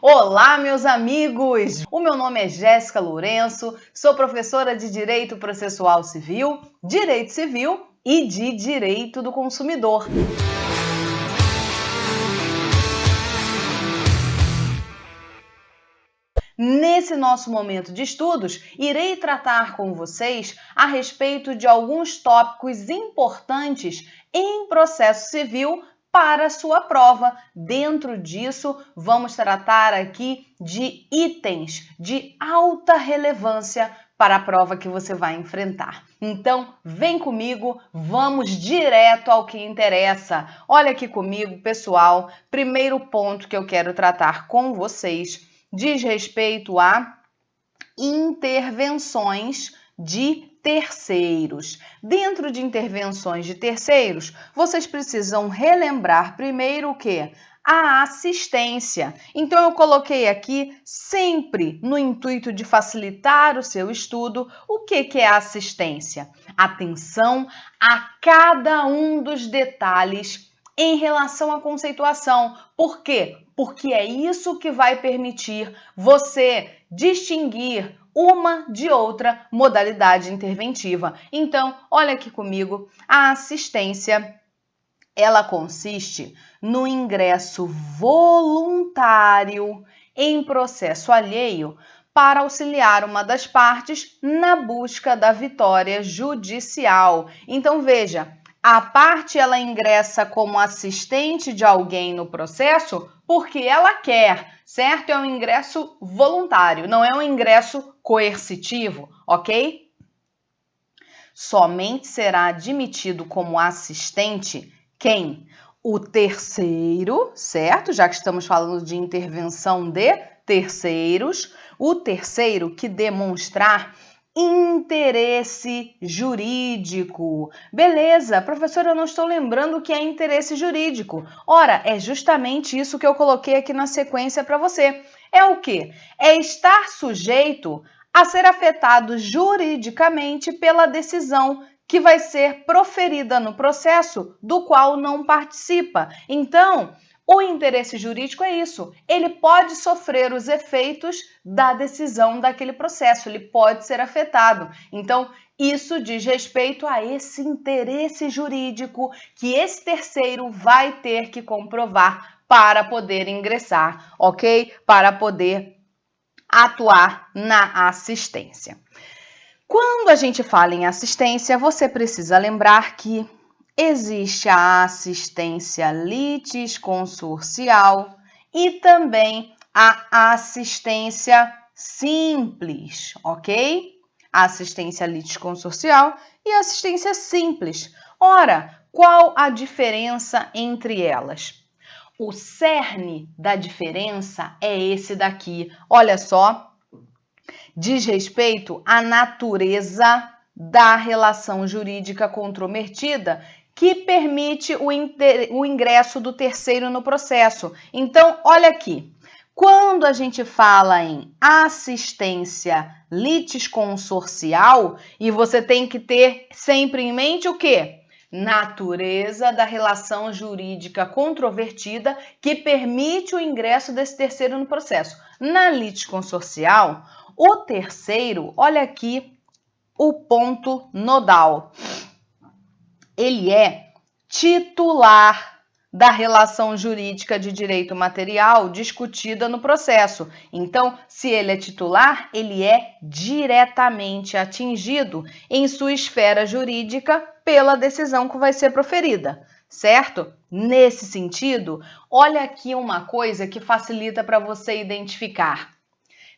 Olá, meus amigos! O meu nome é Jéssica Lourenço, sou professora de Direito Processual Civil, Direito Civil e de Direito do Consumidor. Nesse nosso momento de estudos, irei tratar com vocês a respeito de alguns tópicos importantes em processo civil para a sua prova. Dentro disso, vamos tratar aqui de itens de alta relevância para a prova que você vai enfrentar. Então, vem comigo, vamos direto ao que interessa. Olha aqui comigo, pessoal. Primeiro ponto que eu quero tratar com vocês diz respeito a intervenções de terceiros. Dentro de intervenções de terceiros, vocês precisam relembrar primeiro o quê? A assistência. Então, eu coloquei aqui, sempre no intuito de facilitar o seu estudo, o que é a assistência? Atenção a cada um dos detalhes em relação à conceituação. Por quê? Porque é isso que vai permitir você distinguir uma de outra modalidade interventiva. Então, olha aqui comigo, a assistência, ela consiste no ingresso voluntário em processo alheio para auxiliar uma das partes na busca da vitória judicial. Então, veja, a parte ela ingressa como assistente de alguém no processo porque ela quer, certo? É um ingresso voluntário, não é um ingresso coercitivo, ok? Somente será admitido como assistente quem? O terceiro, certo? Já que estamos falando de intervenção de terceiros, o terceiro que demonstrar interesse jurídico. Beleza, professora, eu não estou lembrando o que é interesse jurídico. Ora, é justamente isso que eu coloquei aqui na sequência para você. É o quê? É estar sujeito a ser afetado juridicamente pela decisão que vai ser proferida no processo do qual não participa. Então, o interesse jurídico é isso, ele pode sofrer os efeitos da decisão daquele processo, ele pode ser afetado. Então, isso diz respeito a esse interesse jurídico que esse terceiro vai ter que comprovar para poder ingressar, ok? Para poder atuar na assistência. Quando a gente fala em assistência, você precisa lembrar que existe a assistência litisconsorcial e também a assistência simples, ok? A assistência litisconsorcial e a assistência simples. Ora, qual a diferença entre elas? O cerne da diferença é esse daqui. Olha só, diz respeito à natureza da relação jurídica controvertida que permite o ingresso do terceiro no processo. Então, olha aqui, quando a gente fala em assistência litisconsorcial, e você tem que ter sempre em mente o quê? Natureza da relação jurídica controvertida que permite o ingresso desse terceiro no processo. Na litisconsorcial, o terceiro, olha aqui o ponto nodal. Ele é titular da relação jurídica de direito material discutida no processo. Então, se ele é titular, ele é diretamente atingido em sua esfera jurídica pela decisão que vai ser proferida, certo? Nesse sentido, olha aqui uma coisa que facilita para você identificar.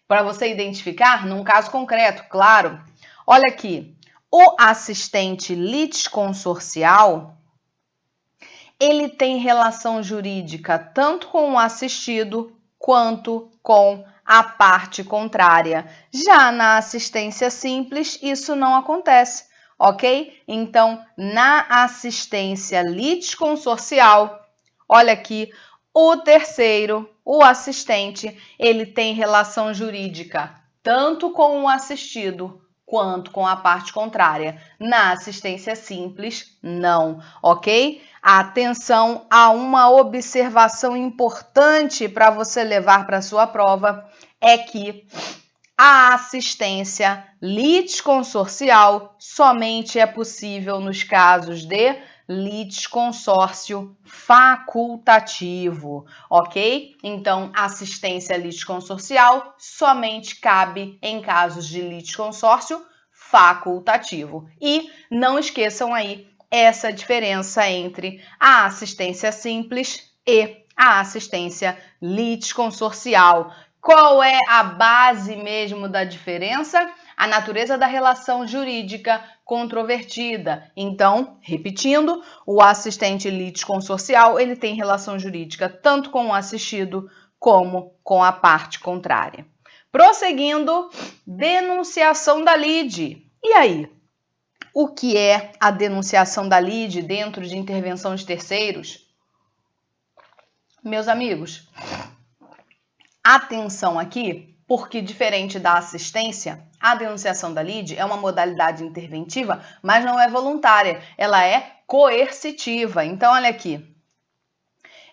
Para você identificar num caso concreto, claro. Olha aqui, o assistente litisconsorcial, ele tem relação jurídica tanto com o assistido quanto com a parte contrária. Já na assistência simples, isso não acontece, ok? Então, na assistência litisconsorcial, olha aqui, o terceiro, o assistente, ele tem relação jurídica tanto com o assistido quanto com a parte contrária. Na assistência simples, não, ok? Atenção a uma observação importante para você levar para a sua prova, é que a assistência litisconsorcial somente é possível nos casos de litisconsórcio facultativo, ok? Então, assistência litisconsorcial somente cabe em casos de litisconsórcio facultativo. E não esqueçam aí essa diferença entre a assistência simples e a assistência litisconsorcial. Qual é a base mesmo da diferença? A natureza da relação jurídica controvertida. Então, repetindo, o assistente litisconsorcial, ele tem relação jurídica tanto com o assistido como com a parte contrária. Prosseguindo, denunciação da lide. E aí? O que é a denunciação da lide dentro de intervenção de terceiros? Meus amigos, atenção aqui, porque diferente da assistência, a denunciação da lide é uma modalidade interventiva, mas não é voluntária, ela é coercitiva. Então, olha aqui,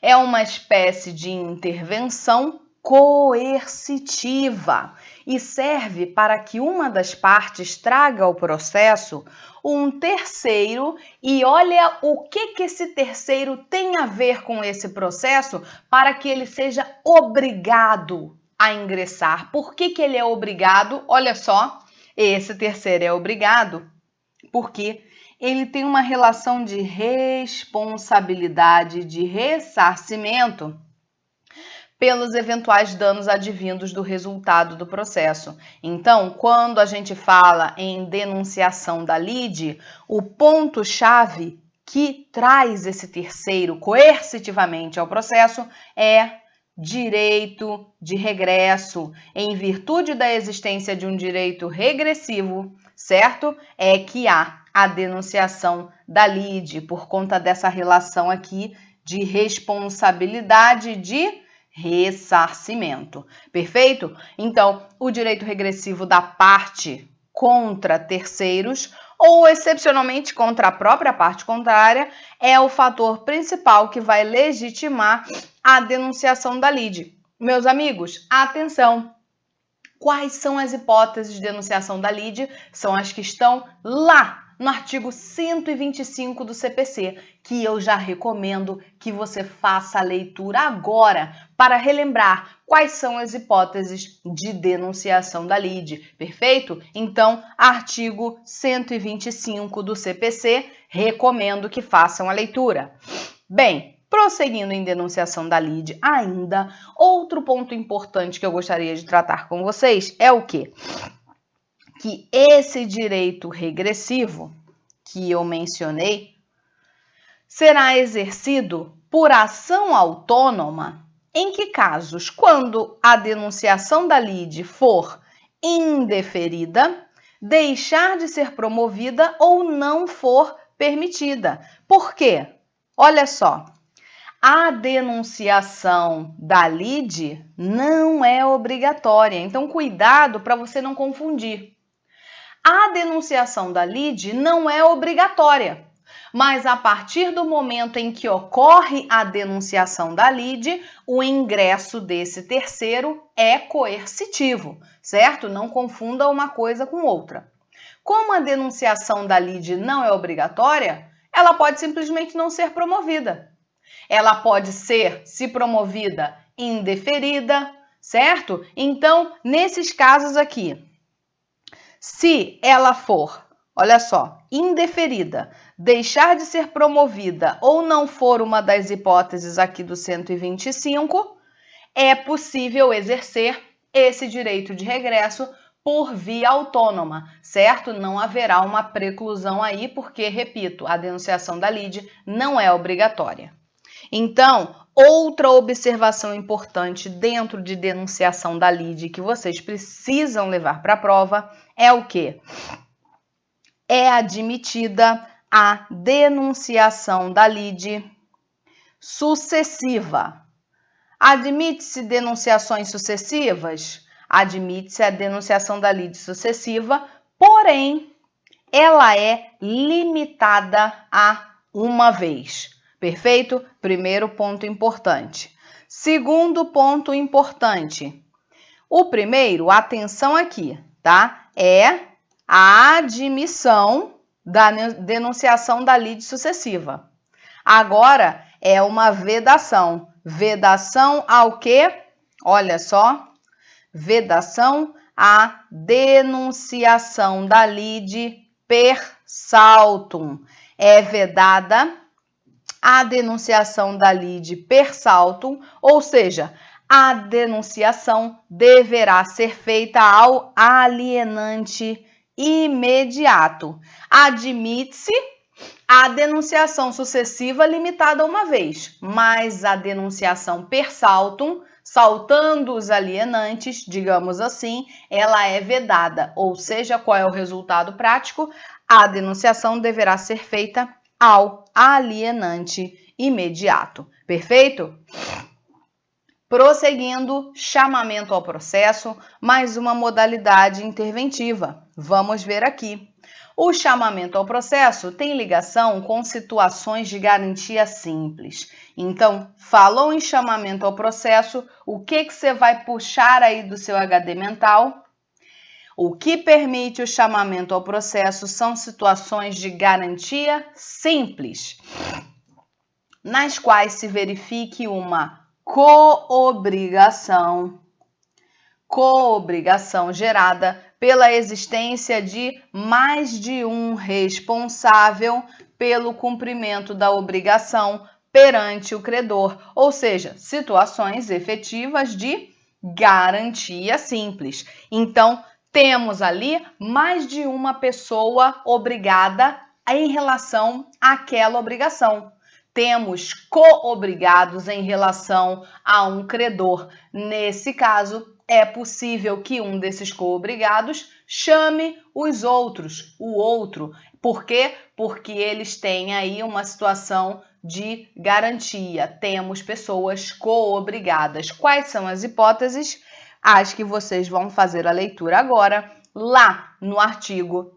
é uma espécie de intervenção coercitiva e serve para que uma das partes traga ao processo um terceiro e olha o que esse terceiro tem a ver com esse processo para que ele seja obrigado a ingressar. Por que ele é obrigado? Olha só, esse terceiro é obrigado porque ele tem uma relação de responsabilidade, de ressarcimento pelos eventuais danos advindos do resultado do processo. Então, quando a gente fala em denunciação da lide, o ponto-chave que traz esse terceiro coercitivamente ao processo é direito de regresso. Em virtude da existência de um direito regressivo, certo? É que há a denunciação da lide, por conta dessa relação aqui de responsabilidade de ressarcimento. Perfeito? Então, o direito regressivo da parte contra terceiros ou, excepcionalmente, contra a própria parte contrária é o fator principal que vai legitimar a denunciação da lide. Meus amigos, atenção! Quais são as hipóteses de denunciação da lide? São as que estão lá no artigo 125 do CPC, que eu já recomendo que você faça a leitura agora para relembrar quais são as hipóteses de denunciação da lide. Perfeito? Então, artigo 125 do CPC, recomendo que façam a leitura. Bem, prosseguindo em denunciação da lide ainda, outro ponto importante que eu gostaria de tratar com vocês é o quê? Que esse direito regressivo que eu mencionei será exercido por ação autônoma em que casos? Quando a denunciação da lide for indeferida, deixar de ser promovida ou não for permitida. Por quê? Olha só, a denunciação da lide não é obrigatória, então cuidado para você não confundir. A denunciação da lide não é obrigatória, mas a partir do momento em que ocorre a denunciação da lide, o ingresso desse terceiro é coercitivo, certo? Não confunda uma coisa com outra. Como a denunciação da lide não é obrigatória, ela pode simplesmente não ser promovida. Ela pode ser, se promovida, indeferida, certo? Então, nesses casos aqui, se ela for, olha só, indeferida, deixar de ser promovida ou não for uma das hipóteses aqui do 125, é possível exercer esse direito de regresso por via autônoma, certo? Não haverá uma preclusão aí, porque, repito, a denunciação da lide não é obrigatória. Então, outra observação importante dentro de denunciação da lide que vocês precisam levar para a prova é o quê? É admitida a denunciação da lide sucessiva. Admite-se denunciações sucessivas? Admite-se a denunciação da lide sucessiva, porém, ela é limitada a uma vez. Perfeito? Primeiro ponto importante. Segundo ponto importante. O primeiro, atenção aqui, tá? É a admissão da denunciação da lide sucessiva. Agora é uma vedação. Vedação ao quê? Olha só. Vedação à denunciação da lide per saltum. É vedada a denunciação da lide per saltum, ou seja, a denunciação deverá ser feita ao alienante imediato. Admite-se a denunciação sucessiva limitada a uma vez, mas a denunciação per saltum, saltando os alienantes, digamos assim, ela é vedada, ou seja, qual é o resultado prático? A denunciação deverá ser feita ao alienante imediato. Perfeito? Prosseguindo, chamamento ao processo, mais uma modalidade interventiva. Vamos ver aqui. O chamamento ao processo tem ligação com situações de garantia simples. Então, falou em chamamento ao processo, o que você vai puxar aí do seu HD mental? O que permite o chamamento ao processo são situações de garantia simples, nas quais se verifique uma coobrigação gerada pela existência de mais de um responsável pelo cumprimento da obrigação perante o credor, ou seja, situações efetivas de garantia simples. Então, temos ali mais de uma pessoa obrigada em relação àquela obrigação. Temos co-obrigados em relação a um credor. Nesse caso, é possível que um desses co-obrigados chame os outros, o outro. Por quê? Porque eles têm aí uma situação de garantia. Temos pessoas co-obrigadas. Quais são as hipóteses? As que vocês vão fazer a leitura agora, lá no artigo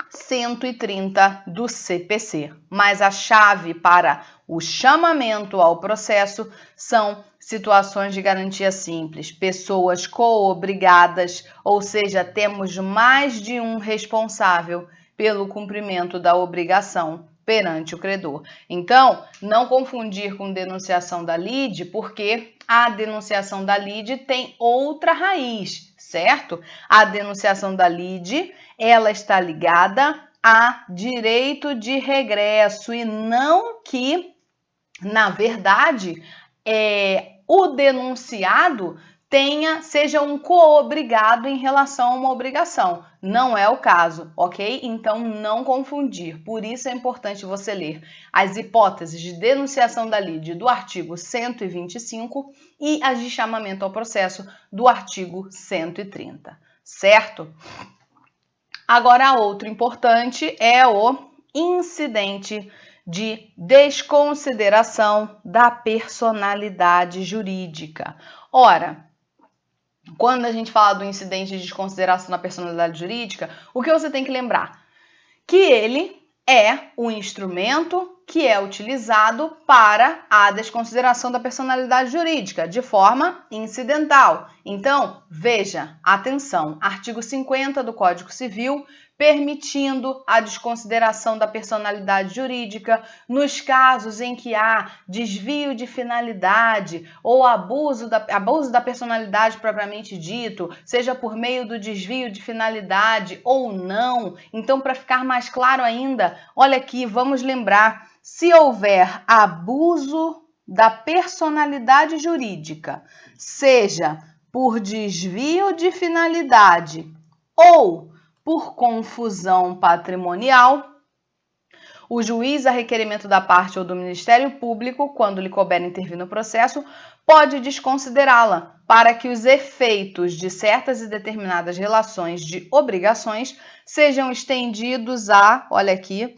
130 do CPC. Mas a chave para o chamamento ao processo são situações de garantia simples, pessoas coobrigadas, ou seja, temos mais de um responsável pelo cumprimento da obrigação perante o credor. Então, não confundir com denunciação da lide, porque a denunciação da lide tem outra raiz, certo? A denunciação da lide, ela está ligada a direito de regresso e não que, na verdade, o denunciado seja um coobrigado em relação a uma obrigação. Não é o caso, ok? Então, não confundir. Por isso é importante você ler as hipóteses de denunciação da lide do artigo 125 e as de chamamento ao processo do artigo 130, certo? Agora, outro importante é o incidente de desconsideração da personalidade jurídica. Ora, quando a gente fala do incidente de desconsideração da personalidade jurídica, o que você tem que lembrar? Que ele é o instrumento que é utilizado para a desconsideração da personalidade jurídica, de forma incidental. Então, veja, atenção, artigo 50 do Código Civil, permitindo a desconsideração da personalidade jurídica nos casos em que há desvio de finalidade ou abuso da personalidade propriamente dito, seja por meio do desvio de finalidade ou não. Então, para ficar mais claro ainda, olha aqui, vamos lembrar, se houver abuso da personalidade jurídica, seja por desvio de finalidade ou por confusão patrimonial, o juiz, a requerimento da parte ou do Ministério Público, quando lhe couber intervir no processo, pode desconsiderá-la para que os efeitos de certas e determinadas relações de obrigações sejam estendidos olha aqui,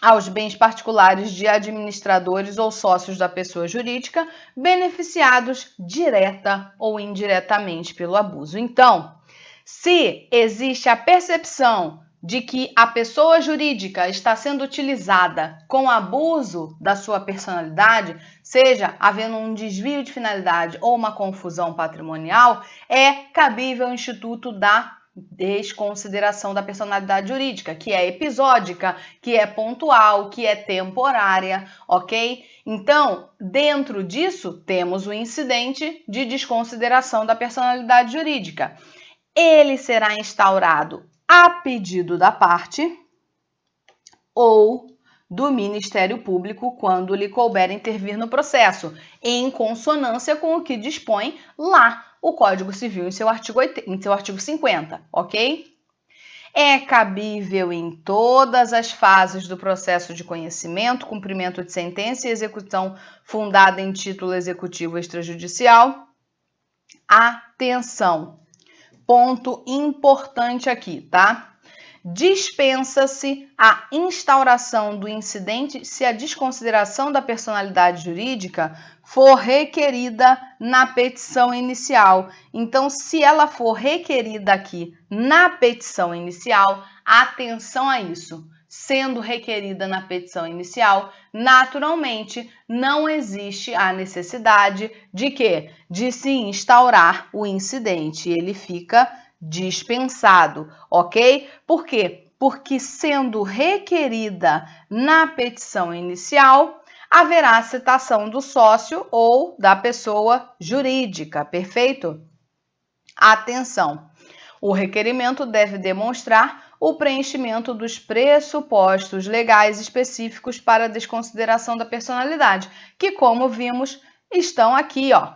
aos bens particulares de administradores ou sócios da pessoa jurídica, beneficiados direta ou indiretamente pelo abuso. Então, se existe a percepção de que a pessoa jurídica está sendo utilizada com abuso da sua personalidade, seja havendo um desvio de finalidade ou uma confusão patrimonial, é cabível ao Instituto da desconsideração da personalidade jurídica, que é episódica, que é pontual, que é temporária, ok? Então, dentro disso, temos o incidente de desconsideração da personalidade jurídica. Ele será instaurado a pedido da parte ou do Ministério Público quando lhe couber intervir no processo, em consonância com o que dispõe lá o Código Civil em seu artigo 50, ok? É cabível em todas as fases do processo de conhecimento, cumprimento de sentença e execução fundada em título executivo extrajudicial. Atenção! Ponto importante aqui, tá? Dispensa-se a instauração do incidente se a desconsideração da personalidade jurídica for requerida na petição inicial. Então, se ela for requerida aqui na petição inicial, atenção a isso. Sendo requerida na petição inicial, naturalmente não existe a necessidade de quê? De se instaurar o incidente. Ele fica dispensado, ok? Por quê? Porque sendo requerida na petição inicial, haverá citação do sócio ou da pessoa jurídica, perfeito? Atenção! O requerimento deve demonstrar o preenchimento dos pressupostos legais específicos para a desconsideração da personalidade, que, como vimos, estão aqui, ó.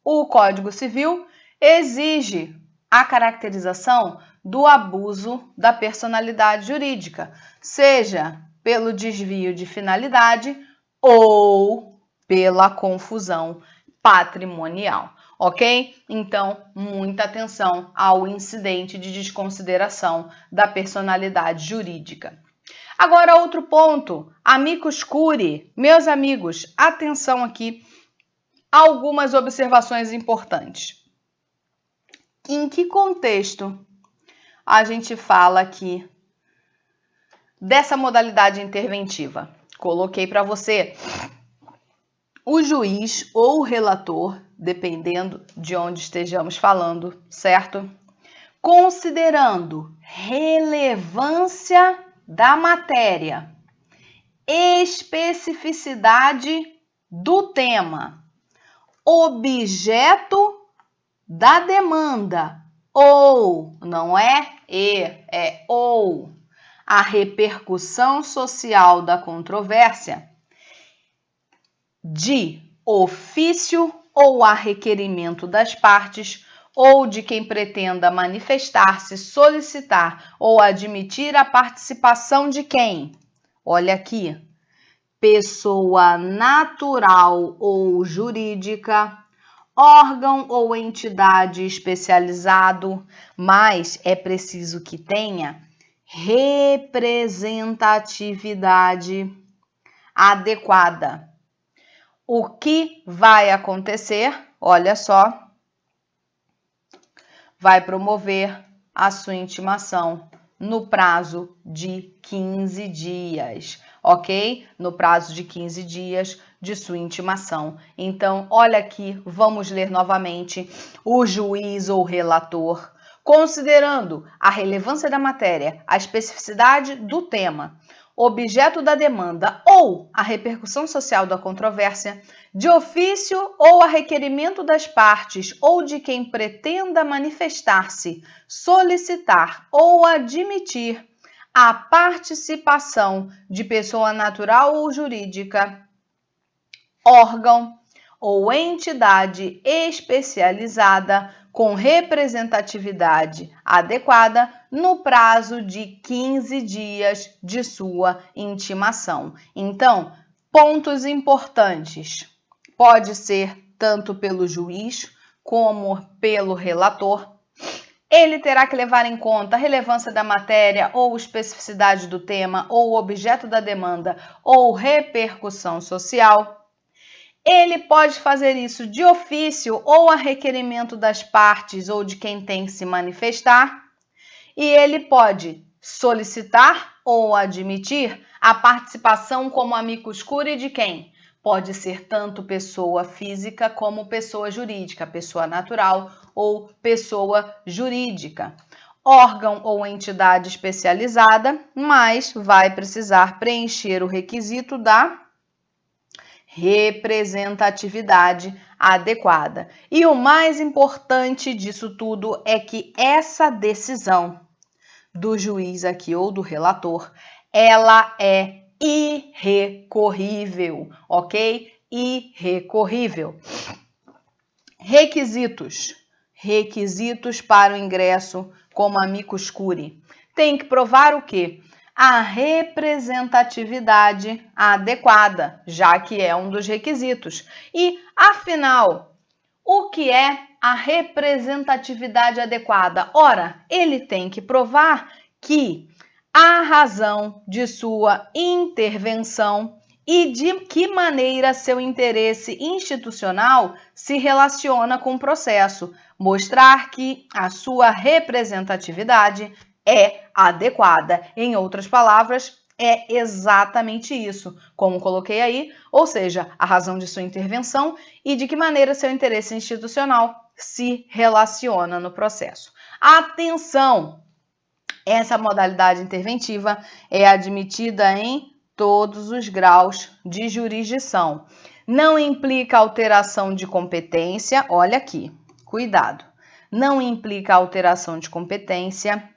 O Código Civil exige a caracterização do abuso da personalidade jurídica, seja pelo desvio de finalidade ou pela confusão patrimonial, ok? Então, muita atenção ao incidente de desconsideração da personalidade jurídica. Agora, outro ponto, amicus curiae, meus amigos, atenção aqui, algumas observações importantes. Em que contexto a gente fala aqui dessa modalidade interventiva? Coloquei para você o juiz ou o relator, dependendo de onde estejamos falando, certo? Considerando relevância da matéria, especificidade do tema, objeto da demanda, ou, não é ou, a repercussão social da controvérsia, de ofício ou a requerimento das partes, ou de quem pretenda manifestar-se, solicitar ou admitir a participação de quem? Olha aqui, pessoa natural ou jurídica, órgão ou entidade especializado, mas é preciso que tenha representatividade adequada. O que vai acontecer? Olha só, vai promover a sua intimação no prazo de 15 dias, ok? No prazo de 15 dias de sua intimação. Então, olha aqui, vamos ler novamente o juiz ou relator, considerando a relevância da matéria, a especificidade do tema, objeto da demanda ou a repercussão social da controvérsia, de ofício ou a requerimento das partes ou de quem pretenda manifestar-se, solicitar ou admitir a participação de pessoa natural ou jurídica, órgão ou entidade especializada com representatividade adequada no prazo de 15 dias de sua intimação. Então, pontos importantes. Pode ser tanto pelo juiz como pelo relator. Ele terá que levar em conta a relevância da matéria ou especificidade do tema ou objeto da demanda ou repercussão social. Ele pode fazer isso de ofício ou a requerimento das partes ou de quem tem que se manifestar. E ele pode solicitar ou admitir a participação como amicus curiae de quem? Pode ser tanto pessoa física como pessoa jurídica, pessoa natural ou pessoa jurídica. Órgão ou entidade especializada, mas vai precisar preencher o requisito da representatividade adequada. E o mais importante disso tudo é que essa decisão do juiz aqui ou do relator, ela é irrecorrível, ok? Irrecorrível. Requisitos. Requisitos para o ingresso como amicus curiae. Tem que provar o quê? A representatividade adequada, já que é um dos requisitos. E, afinal, o que é a representatividade adequada? Ora, ele tem que provar que a razão de sua intervenção e de que maneira seu interesse institucional se relaciona com o processo, mostrar que a sua representatividade é adequada. Em outras palavras, é exatamente isso, como coloquei aí, ou seja, a razão de sua intervenção e de que maneira seu interesse institucional se relaciona no processo. Atenção! Essa modalidade interventiva é admitida em todos os graus de jurisdição. Não implica alteração de competência, olha aqui, cuidado. Não implica alteração de competência,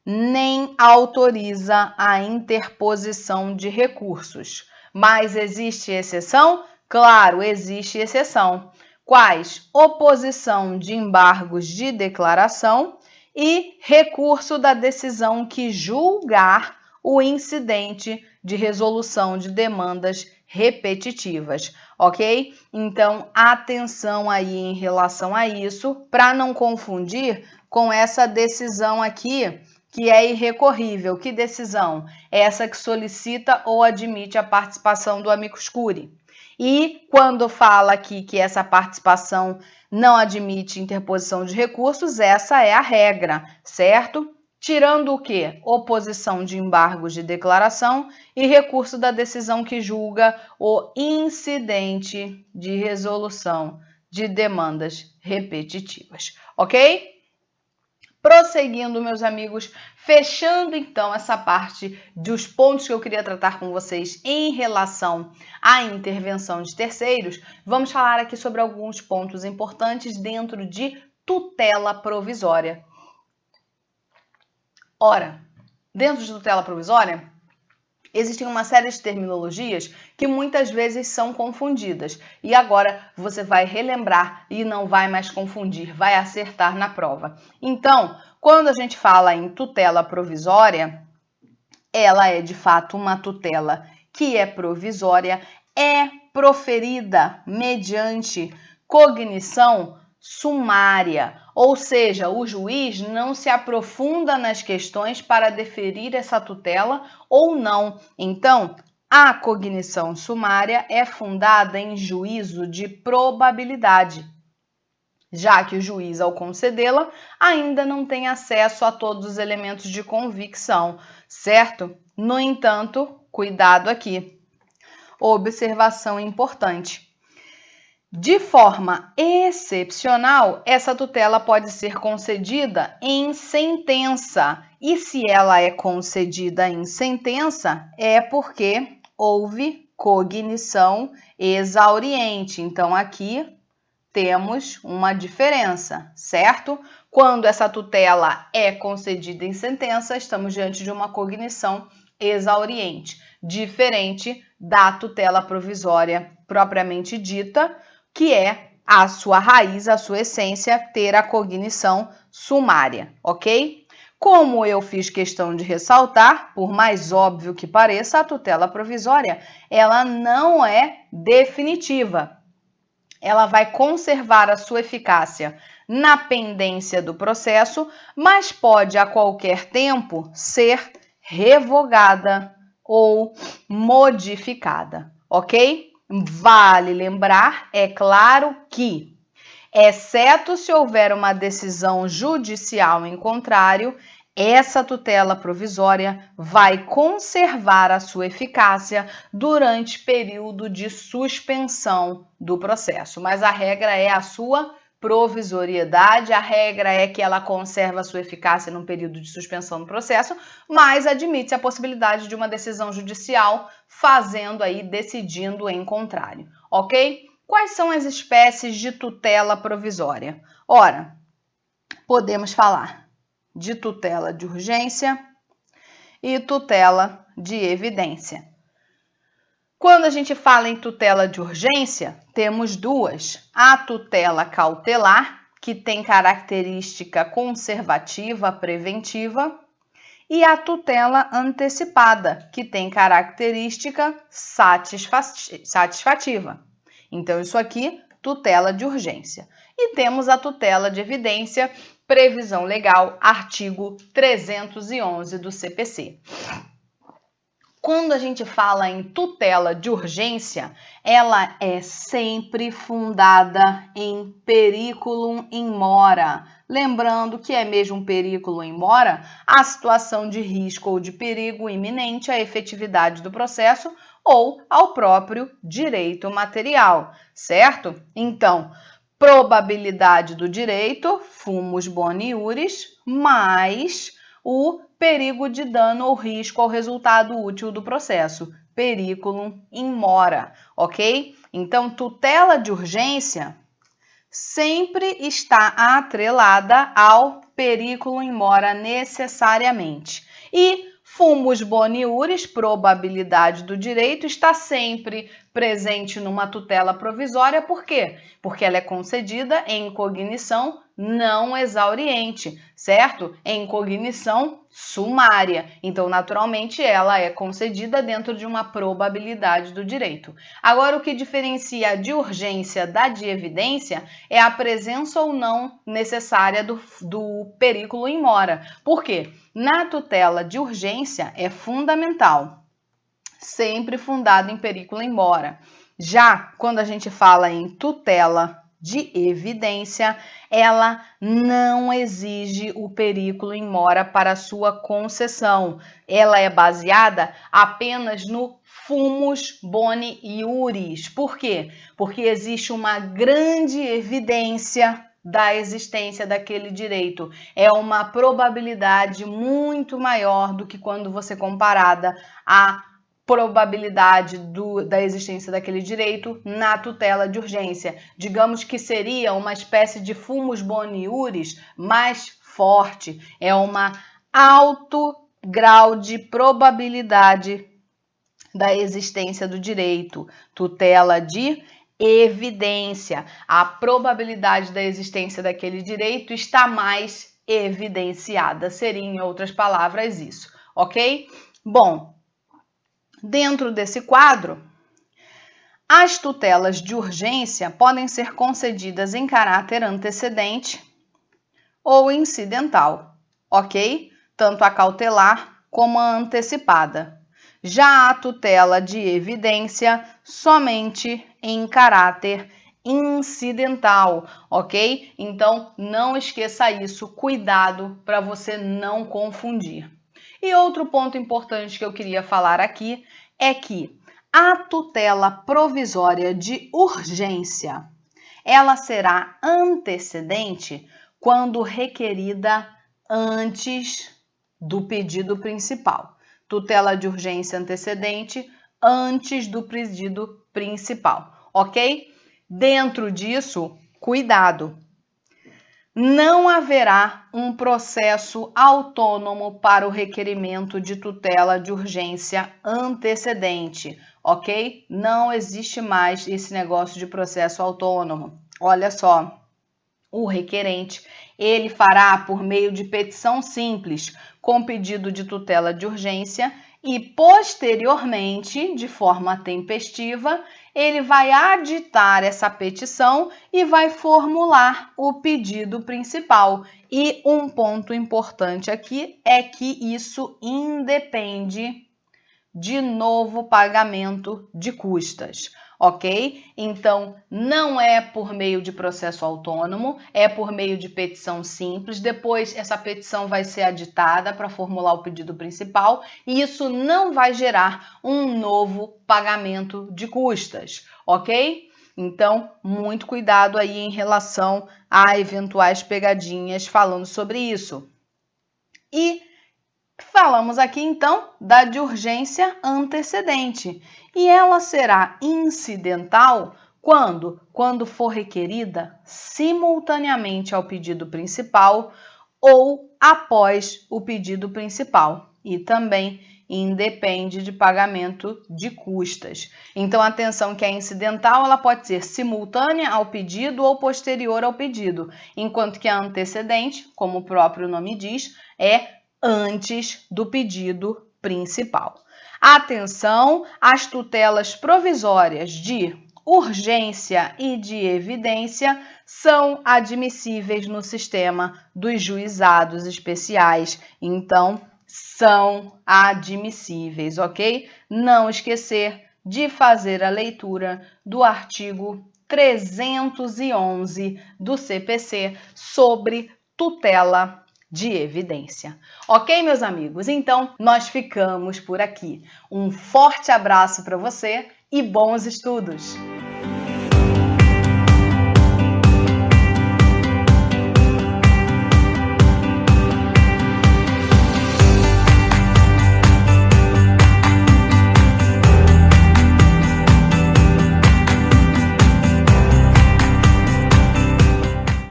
nem autoriza a interposição de recursos. Mas existe exceção? Claro, existe exceção. Quais? Oposição de embargos de declaração e recurso da decisão que julgar o incidente de resolução de demandas repetitivas, ok? Então, atenção aí em relação a isso, para não confundir com essa decisão aqui, que é irrecorrível. Que decisão? Essa que solicita ou admite a participação do amicus curiae. E quando fala aqui que essa participação não admite interposição de recursos, essa é a regra, certo? Tirando o quê? Oposição de embargos de declaração e recurso da decisão que julga o incidente de resolução de demandas repetitivas, ok? Prosseguindo, meus amigos, fechando então essa parte dos pontos que eu queria tratar com vocês em relação à intervenção de terceiros, vamos falar aqui sobre alguns pontos importantes dentro de tutela provisória. Ora, dentro de tutela provisória, existem uma série de terminologias que muitas vezes são confundidas. E agora você vai relembrar e não vai mais confundir, vai acertar na prova. Então, quando a gente fala em tutela provisória, ela é de fato uma tutela que é provisória, é proferida mediante cognição sumária, ou seja, o juiz não se aprofunda nas questões para deferir essa tutela ou não. Então, a cognição sumária é fundada em juízo de probabilidade, já que o juiz, ao concedê-la, ainda não tem acesso a todos os elementos de convicção, certo? No entanto, cuidado aqui. Observação importante. De forma excepcional, essa tutela pode ser concedida em sentença. E se ela é concedida em sentença, é porque houve cognição exauriente. Então, aqui temos uma diferença, certo? Quando essa tutela é concedida em sentença, estamos diante de uma cognição exauriente, diferente da tutela provisória propriamente dita, que é a sua raiz, a sua essência, ter a cognição sumária, ok? Como eu fiz questão de ressaltar, por mais óbvio que pareça, a tutela provisória, ela não é definitiva. Ela vai conservar a sua eficácia na pendência do processo, mas pode a qualquer tempo ser revogada ou modificada, ok? Vale lembrar, é claro que, exceto se houver uma decisão judicial em contrário, Essa tutela provisória vai conservar a sua eficácia durante período de suspensão do processo, mas a regra é a sua provisoriedade, a regra é que ela conserva a sua eficácia num período de suspensão do processo, mas admite a possibilidade de uma decisão judicial decidindo em contrário, ok? Quais são as espécies de tutela provisória? Ora, podemos falar de tutela de urgência e tutela de evidência. Quando a gente fala em tutela de urgência, temos duas. A tutela cautelar, que tem característica conservativa, preventiva, e a tutela antecipada, que tem característica satisfativa. Então, isso aqui, tutela de urgência. E temos a tutela de evidência, previsão legal, artigo 311 do CPC. Quando a gente fala em tutela de urgência, ela é sempre fundada em periculum in mora. Lembrando que é mesmo periculum in mora a situação de risco ou de perigo iminente à efetividade do processo ou ao próprio direito material, certo? Então, probabilidade do direito, fumus boni iuris, mais o perigo de dano ou risco ao resultado útil do processo, periculum in mora, ok? Então, tutela de urgência sempre está atrelada ao periculum in mora necessariamente. E fumus boni iuris, probabilidade do direito, está sempre presente numa tutela provisória. Por quê? Porque ela é concedida em cognição não exauriente, certo? Em cognição sumária. Então, naturalmente, ela é concedida dentro de uma probabilidade do direito. Agora, o que diferencia a de urgência da de evidência é a presença ou não necessária do periculum in mora. Por quê? Na tutela de urgência é fundamental, sempre fundado em periculum in mora. Já quando a gente fala em tutela de evidência, ela não exige o periculum in mora para sua concessão. Ela é baseada apenas no fumus boni iuris. Por quê? Porque existe uma grande evidência da existência daquele direito. É uma probabilidade muito maior do que quando você comparada a probabilidade da existência daquele direito na tutela de urgência. Digamos que seria uma espécie de fumus boni iuris mais forte. É um alto grau de probabilidade da existência do direito. Tutela de evidência. A probabilidade da existência daquele direito está mais evidenciada. Seria, em outras palavras, isso, ok? Bom, dentro desse quadro, as tutelas de urgência podem ser concedidas em caráter antecedente ou incidental, ok? Tanto a cautelar como a antecipada. Já a tutela de evidência, somente em caráter incidental, ok? Então, não esqueça isso, cuidado para você não confundir. E outro ponto importante que eu queria falar aqui é que a tutela provisória de urgência, ela será antecedente quando requerida antes do pedido principal. Tutela de urgência antecedente antes do pedido principal, ok? Dentro disso, cuidado! Não haverá um processo autônomo para o requerimento de tutela de urgência antecedente, ok? Não existe mais esse negócio de processo autônomo. Olha só, o requerente, ele fará por meio de petição simples, com pedido de tutela de urgência e, posteriormente, de forma tempestiva, ele vai aditar essa petição e vai formular o pedido principal. E um ponto importante aqui é que isso independe de novo pagamento de custas, ok? Então, não é por meio de processo autônomo, é por meio de petição simples. Depois, essa petição vai ser aditada para formular o pedido principal e isso não vai gerar um novo pagamento de custas, ok? Então, muito cuidado aí em relação a eventuais pegadinhas falando sobre isso. E falamos aqui, então, da de urgência antecedente. E ela será incidental quando for requerida simultaneamente ao pedido principal ou após o pedido principal. E também independe de pagamento de custas. Então, atenção que a incidental ela pode ser simultânea ao pedido ou posterior ao pedido, enquanto que a antecedente, como o próprio nome diz, é antes do pedido principal. Atenção, as tutelas provisórias de urgência e de evidência são admissíveis no sistema dos juizados especiais, então são admissíveis, ok? Não esquecer de fazer a leitura do artigo 311 do CPC sobre tutela de evidência. Ok, meus amigos? Então, nós ficamos por aqui. Um forte abraço para você e bons estudos!